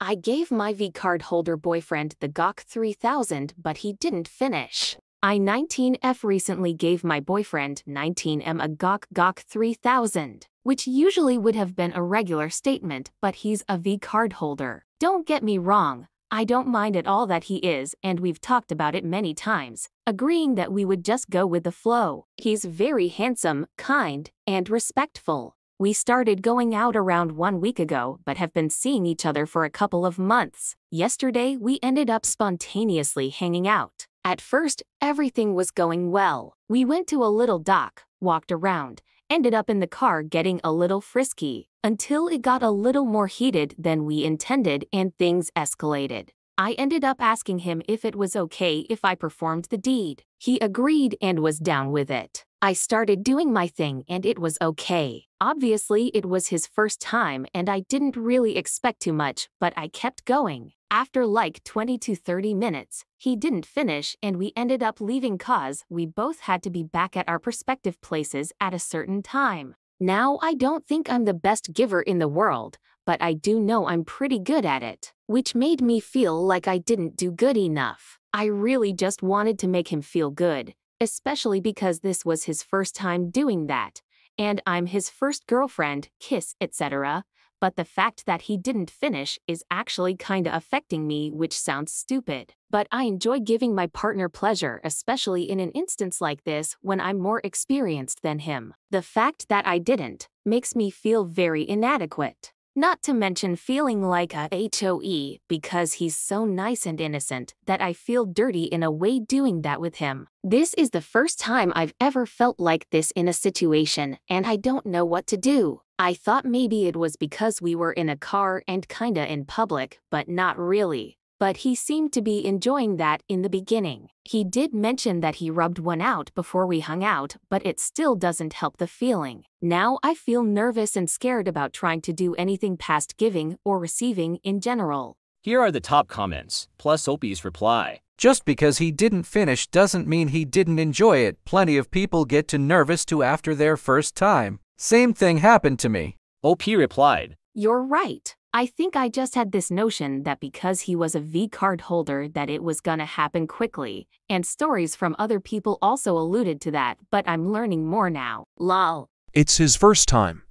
I gave my Vcard holder boyfriend the gawk 3000, but he didn't finish. I 19F recently gave my boyfriend 19M a gawk 3000, which usually would have been a regular statement, but he's a Vcard holder. Don't get me wrong, I don't mind at all that he is, and we've talked about it many times, agreeing that we would just go with the flow. He's very handsome, kind, and respectful. We started going out around 1 week ago but have been seeing each other for a couple of months. Yesterday we ended up spontaneously hanging out. At first, everything was going well. We went to a little dock, walked around, ended up in the car getting a little frisky, until it got a little more heated than we intended and things escalated. I ended up asking him if it was okay if I performed the deed. He agreed and was down with it. I started doing my thing and it was okay. Obviously, it was his first time and I didn't really expect too much, but I kept going. After like 20 to 30 minutes, he didn't finish and we ended up leaving cause we both had to be back at our respective places at a certain time. Now, I don't think I'm the best giver in the world, but I do know I'm pretty good at it, which made me feel like I didn't do good enough. I really just wanted to make him feel good, especially because this was his first time doing that, and I'm his first girlfriend, kiss, etc. But the fact that he didn't finish is actually kinda affecting me, which sounds stupid. But I enjoy giving my partner pleasure, especially in an instance like this when I'm more experienced than him. The fact that I didn't makes me feel very inadequate. Not to mention feeling like a HOE because he's so nice and innocent that I feel dirty in a way doing that with him. This is the first time I've ever felt like this in a situation and I don't know what to do. I thought maybe it was because we were in a car and kinda in public, but not really. But he seemed to be enjoying that in the beginning. He did mention that he rubbed one out before we hung out, but it still doesn't help the feeling. Now I feel nervous and scared about trying to do anything past giving or receiving in general. Here are the top comments, plus Opie's reply. Just because he didn't finish doesn't mean he didn't enjoy it. Plenty of people get too nervous too after their first time. Same thing happened to me. OP replied, You're right. I think I just had this notion that because he was a Vcard holder that it was gonna happen quickly, and stories from other people also alluded to that, but I'm learning more now. Lol. It's his first time.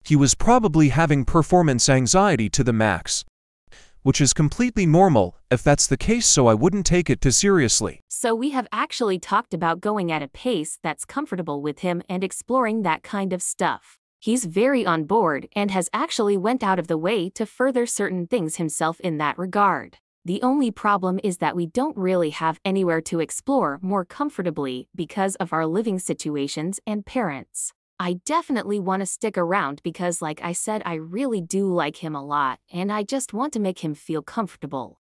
He was probably having performance anxiety to the max, which is completely normal if that's the case, so I wouldn't take it too seriously. So we have actually talked about going at a pace that's comfortable with him and exploring that kind of stuff. He's very on board and has actually went out of the way to further certain things himself in that regard. The only problem is that we don't really have anywhere to explore more comfortably because of our living situations and parents. I definitely want to stick around because, like I said, I really do like him a lot and I just want to make him feel comfortable.